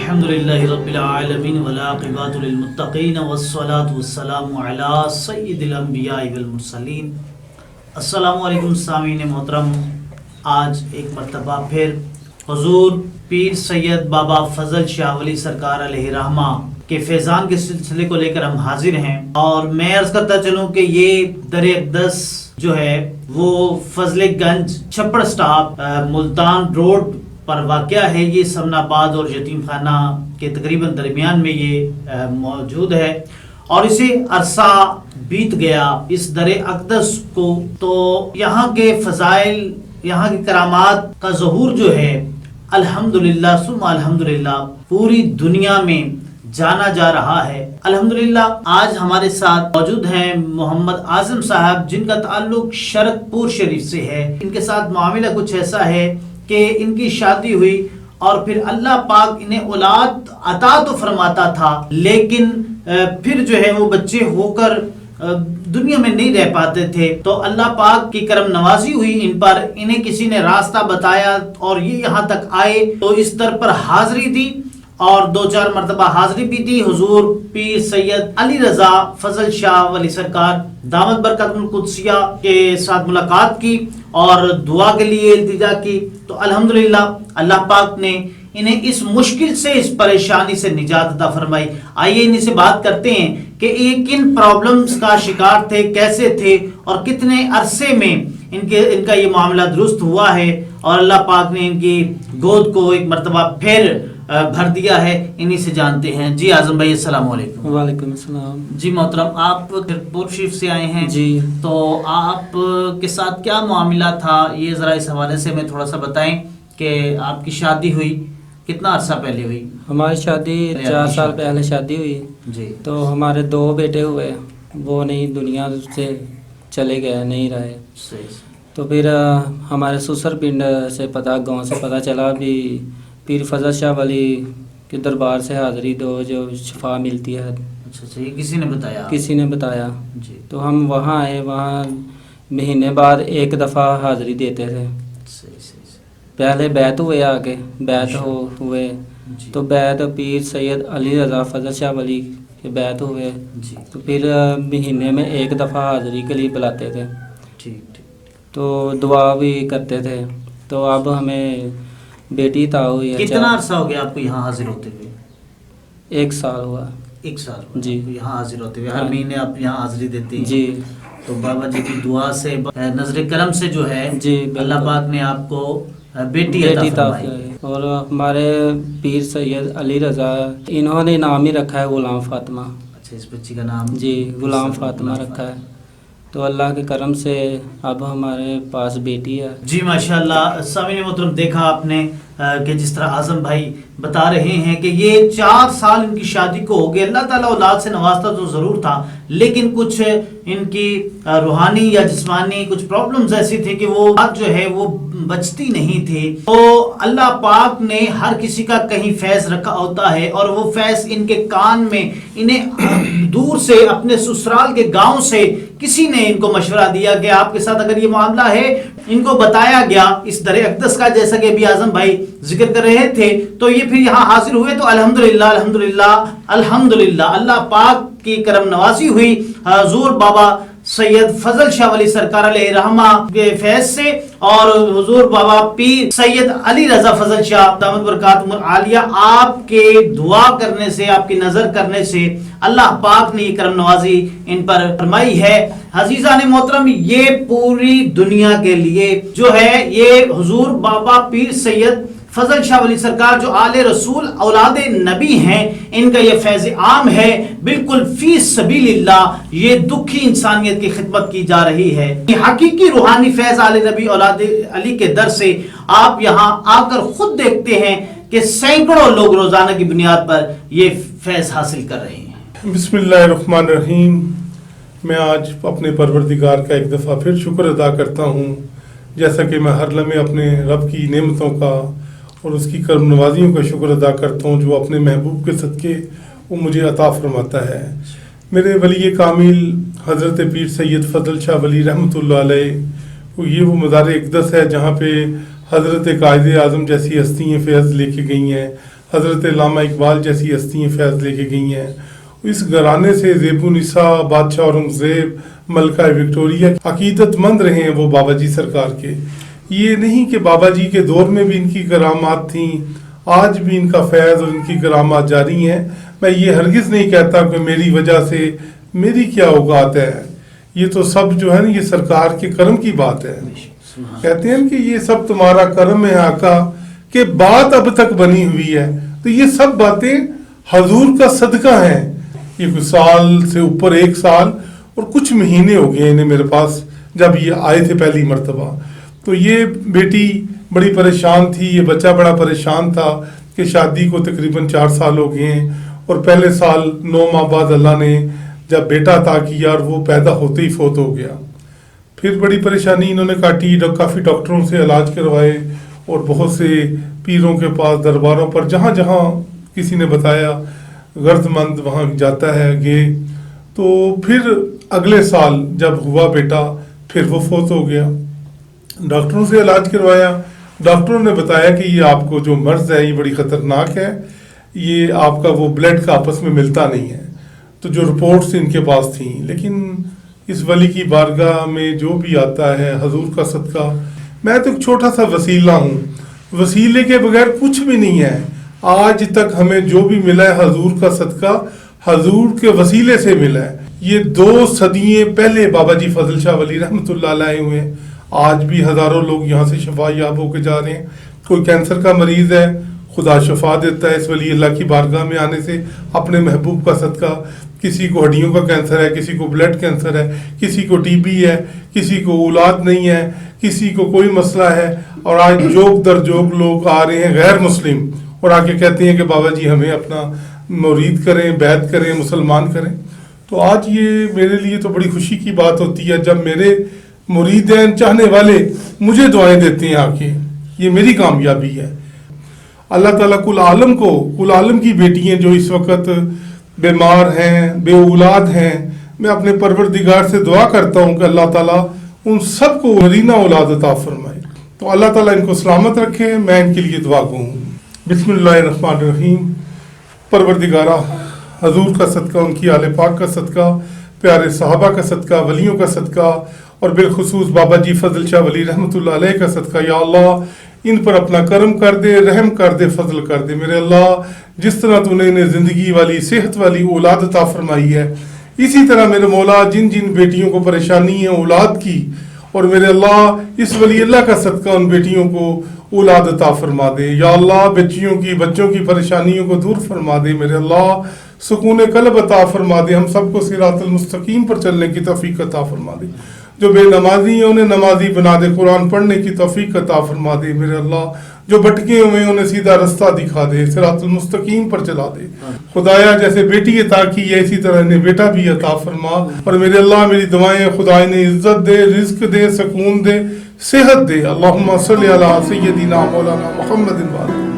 الحمدللہ رب العالمین والعاقبۃ للمتقین والصلاۃ والسلام علی سید الانبیاء والمرسلین۔ السلام علیکم سامعین محترم، آج ایک مرتبہ پھر حضور پیر سید بابا فضل شاہ ولی سرکار علیہ رحمہ کے فیضان کے سلسلے کو لے کر ہم حاضر ہیں، اور میں عرض کرتا چلوں کہ یہ در اقدس جو ہے وہ فضل گنج چھپڑ سٹاپ ملتان روڈ پر واقع ہے۔ یہ سمن آباد اور یتیم خانہ کے تقریباً درمیان میں یہ موجود ہے، اور اسے عرصہ بیت گیا اس در اقدس کو، تو یہاں کے فضائل، یہاں کی کرامات کا ظہور جو ہے الحمدللہ ثم الحمدللہ پوری دنیا میں جانا جا رہا ہے۔ الحمدللہ آج ہمارے ساتھ موجود ہیں محمد اعظم صاحب، جن کا تعلق شرک پور شریف سے ہے۔ ان کے ساتھ معاملہ کچھ ایسا ہے کہ ان کی شادی ہوئی اور پھر اللہ پاک انہیں اولاد عطا تو فرماتا تھا، لیکن پھر جو ہے وہ بچے ہو کر دنیا میں نہیں رہ پاتے تھے، تو اللہ پاک کی کرم نوازی ہوئی ان پر، انہیں کسی نے راستہ بتایا اور یہ یہاں تک آئے، تو اس در پر حاضری دی اور 2-4 مرتبہ حاضری بھی دی۔ حضور پیر سید علی رضا فضل شاہ ولی سرکار دامت برکات القدسیہ کے ساتھ ملاقات کی اور دعا کے لیے التجا کی، تو الحمدللہ اللہ پاک نے انہیں اس مشکل سے، اس پریشانی سے نجات عطا فرمائی۔ آئیے انہیں سے بات کرتے ہیں کہ یہ کن پرابلمز کا شکار تھے، کیسے تھے، اور کتنے عرصے میں ان کا یہ معاملہ درست ہوا ہے، اور اللہ پاک نے ان کی گود کو ایک مرتبہ پھر بھر دیا ہے۔ انہی سے جانتے ہیں۔ جی اعظم بھائی السلام علیکم۔ وعلیکم السلام۔ جی محترم، آپ پور شریف سے آئے ہیں، جی، تو آپ کے ساتھ کیا معاملہ تھا، یہ ذرا اس حوالے سے ہمیں تھوڑا سا بتائیں کہ آپ کی شادی ہوئی کتنا عرصہ پہلے ہوئی؟ ہماری شادی 4 سال پہلے شادی ہوئی جی، تو ہمارے 2 بیٹے ہوئے، وہ نہیں دنیا سے چلے گئے، نہیں رہے۔ صحیح۔ تو پھر ہمارے سسر پنڈ سے گاؤں سے پتہ چلا بھی پیر فضل شاہ ولی کے دربار سے حاضری دو جو شفا ملتی ہے۔ اچھا، یہ کسی نے بتایا؟ کسی نے بتایا۔ جی، تو ہم وہاں آئے، وہاں مہینے بعد 1 دفعہ حاضری دیتے تھے۔ صحیح۔ پہلے بیعت ہوئے، آگے بیعت ہوئے، جی، تو بیعت پیر سید علی رضا فضل شاہ ولی کے بیعت ہوئے، جی، تو پھر مہینے میں 1 دفعہ حاضری کے لیے بلاتے تھے، ٹھیک۔ تو دعا بھی کرتے تھے۔ تو اب ہمیں بیٹی عطا ہوئی ہے۔ کتنا عرصہ ہو گیا آپ کو یہاں حاضر ہوتے ہوئے؟ 1 سال ہوا۔ 1 سال ہوا جی، یہاں حاضر ہوتے ہوئے، ہر مہینے آپ یہاں حاضری دیتے ہیں؟ جی، تو بابا جی کی دعا سے، نظر کرم سے جو ہے جی، اللہ پاک نے آپ کو بیٹی عطا فرمائی۔ اور ہمارے پیر سید علی رضا، انہوں نے نام ہی رکھا ہے غلام فاطمہ۔ اچھا، اس بچی کا نام؟ جی، غلام فاطمہ رکھا ہے۔ تو اللہ کے کرم سے اب ہمارے پاس بیٹی ہے۔ جی ماشاءاللہ۔ سامعین محترم، دیکھا آپ نے کہ جس طرح اعظم بھائی بتا رہے ہیں کہ یہ 4 سال ان کی شادی کو ہو گئے۔ اللہ تعالیٰ اولاد سے نوازتا تو ضرور تھا، لیکن کچھ ان کی روحانی یا جسمانی کچھ پرابلمز ایسی تھی کہ وہ بات جو ہے وہ بچتی نہیں تھی۔ تو اللہ پاک نے ہر کسی کا کہیں فیض رکھا ہوتا ہے، اور وہ فیض ان کے کان میں، انہیں دور سے اپنے سسرال کے گاؤں سے کسی نے ان کو مشورہ دیا کہ آپ کے ساتھ اگر یہ معاملہ ہے، ان کو بتایا گیا اس در اقدس کا، جیسا کہ ابھی اعظم بھائی ذکر کر رہے تھے، تو یہ پھر یہاں حاضر ہوئے۔ تو الحمدللہ اللہ پاک کی کرم نوازی ہوئی حضور بابا سید فضل شاہ ولی سرکار علیہ رحمہ کے فیض سے، اور حضور بابا پیر سید علی رضا فضل شاہ دامت برکاتہم العالیہ آپ کے دعا کرنے سے، آپ کی نظر کرنے سے اللہ پاک نے یہ کرم نوازی ان پر فرمائی ہے۔ عزیزان محترم، یہ پوری دنیا کے لیے جو ہے یہ حضور بابا پیر سید فضل شاہ ولی سرکار جو آل رسول اولاد نبی ہیں، ان کا یہ فیض عام ہے، بالکل فی سبیل اللہ یہ دکھی انسانیت کی خدمت کی جا رہی ہے۔ یہ حقیقی روحانی فیض آل نبی اولاد علی کے در سے آپ یہاں آ کر خود دیکھتے ہیں کہ سینکڑوں لوگ روزانہ کی بنیاد پر یہ فیض حاصل کر رہے ہیں۔ بسم اللہ الرحمن الرحیم۔ میں آج اپنے پروردگار کا ایک دفعہ پھر شکر ادا کرتا ہوں، جیسا کہ میں ہر لمحے اپنے رب کی نعمتوں کا اور اس کی کرم نوازیوں کا شکر ادا کرتا ہوں جو اپنے محبوب کے صدقے وہ مجھے عطا فرماتا ہے۔ میرے ولی کامل حضرت پیر سید فضل شاہ ولی رحمۃ اللہ علیہ، یہ وہ مزار اقدس ہے جہاں پہ حضرت قائد اعظم جیسی ہستیاں فیض لے کے گئی ہیں۔ حضرت علامہ اقبال جیسی ہستیاں فیض لے کے گئی ہیں. اس گھرانے سے زیب النساء بادشاہ اورنگزیب ملکہ وکٹوریہ عقیدت مند رہے ہیں وہ بابا جی سرکار کے. یہ نہیں کہ بابا جی کے دور میں بھی ان کی کرامات تھیں، آج بھی ان کا فیض اور ان کی کرامات جاری ہیں. میں یہ ہرگز نہیں کہتا کہ میری وجہ سے میری کیا اوقات ہے، یہ تو سب جو ہے نا یہ سرکار کے کرم کی بات ہے. کہتے ہیں کہ یہ سب تمہارا کرم ہے آقا کہ بات اب تک بنی ہوئی ہے. تو یہ سب باتیں حضور کا صدقہ ہیں. یہ کچھ سال سے اوپر 1 سال اور کچھ مہینے ہو گئے انہیں میرے پاس جب یہ آئے تھے پہلی مرتبہ. تو یہ بیٹی بڑی پریشان تھی، یہ بچہ بڑا پریشان تھا کہ شادی کو تقریباً 4 سال ہو گئے ہیں اور پہلے سال 9 ماہ بعد اللہ نے جب بیٹا عطا کیا اور وہ پیدا ہوتے ہی فوت ہو گیا. پھر بڑی پریشانی انہوں نے کاٹی، کافی ڈاکٹروں سے علاج کروائے اور بہت سے پیروں کے پاس درباروں پر جہاں جہاں کسی نے بتایا غرض مند وہاں جاتا ہے گئے. تو پھر اگلے سال جب ہوا بیٹا پھر وہ فوت ہو گیا. ڈاکٹروں سے علاج کروایا، ڈاکٹروں نے بتایا کہ یہ آپ کو جو مرض ہے یہ بڑی خطرناک ہے، یہ آپ کا وہ بلڈ کا آپس میں ملتا نہیں ہے. تو جو رپورٹس ان کے پاس تھیں، لیکن اس ولی کی بارگاہ میں جو بھی آتا ہے حضور کا صدقہ، میں تو ایک چھوٹا سا وسیلہ ہوں، وسیلے کے بغیر کچھ بھی نہیں ہے. آج تک ہمیں جو بھی ملا ہے حضور کا صدقہ حضور کے وسیلے سے ملا ہے. یہ 2 صدییں پہلے بابا جی فضل شاہ ولی رحمۃ اللہ علیہ ہوئے ہیں. آج بھی ہزاروں لوگ یہاں سے شفا یاب ہو کے جا رہے ہیں. کوئی کینسر کا مریض ہے، خدا شفا دیتا ہے اس ولی اللہ کی بارگاہ میں آنے سے اپنے محبوب کا صدقہ. کسی کو ہڈیوں کا کینسر ہے، کسی کو بلڈ کینسر ہے، کسی کو ٹی بی ہے، کسی کو اولاد نہیں ہے، کسی کو کوئی مسئلہ ہے. اور آج جوگ در جوگ لوگ آ رہے ہیں غیر مسلم اور آ کے کہتے ہیں کہ بابا جی ہمیں اپنا مرید کریں، بیعت کریں، مسلمان کریں. تو آج یہ میرے لیے تو بڑی خوشی کی بات ہوتی ہے جب میرے مریدین چاہنے والے مجھے دعائیں دیتے ہیں آ کے. یہ میری کامیابی ہے. اللہ تعالیٰ کل عالم کی بیٹیاں جو اس وقت بیمار ہیں، بے اولاد ہیں، میں اپنے پروردگار سے دعا کرتا ہوں کہ اللہ تعالیٰ ان سب کو نرینہ اولاد عطا فرمائے. تو اللہ تعالیٰ ان کو سلامت رکھے. میں ان کے لیے دعا کہوں. بسم اللہ الرحمن الرحیم. پروردگارہ حضور کا صدقہ، ان کی آل پاک کا صدقہ، پیارے صحابہ کا صدقہ، ولیوں کا صدقہ اور بالخصوص بابا جی فضل شاہ ولی رحمۃ اللہ علیہ کا صدقہ، یا اللہ ان پر اپنا کرم کر دے، رحم کر دے، فضل کر دے. میرے اللہ جس طرح تو نے انہیں زندگی والی صحت والی اولاد عطا فرمائی ہے، اسی طرح میرے مولا جن جن بیٹیوں کو پریشانی ہے اولاد کی، اور میرے اللہ اس ولی اللہ کا صدقہ ان بیٹیوں کو اولاد عطا فرما دے. یا اللہ بچوں کی پریشانیوں کو دور فرما دے. میرے اللہ سکون قلب عطا فرما دے. ہم سب کو صراط المستقیم پر چلنے کی توفیق عطا فرما دے. جو بے نمازی ہیں انہیں نمازی بنا دے. قرآن پڑھنے کی توفیق عطا فرما دے. میرے اللہ جو بھٹکے ہوئے انہیں سیدھا رستہ دکھا دے، صراط المستقیم پر چلا دے. خدایا جیسے بیٹی عطا کی ہے اسی طرح انہیں بیٹا بھی عطا فرما. اور میرے اللہ میری دعائیں خدا انہیں عزت دے، رزق دے، سکون دے، صحت دے. اللہم صلی علی سیدنا مولانا محمد وعلی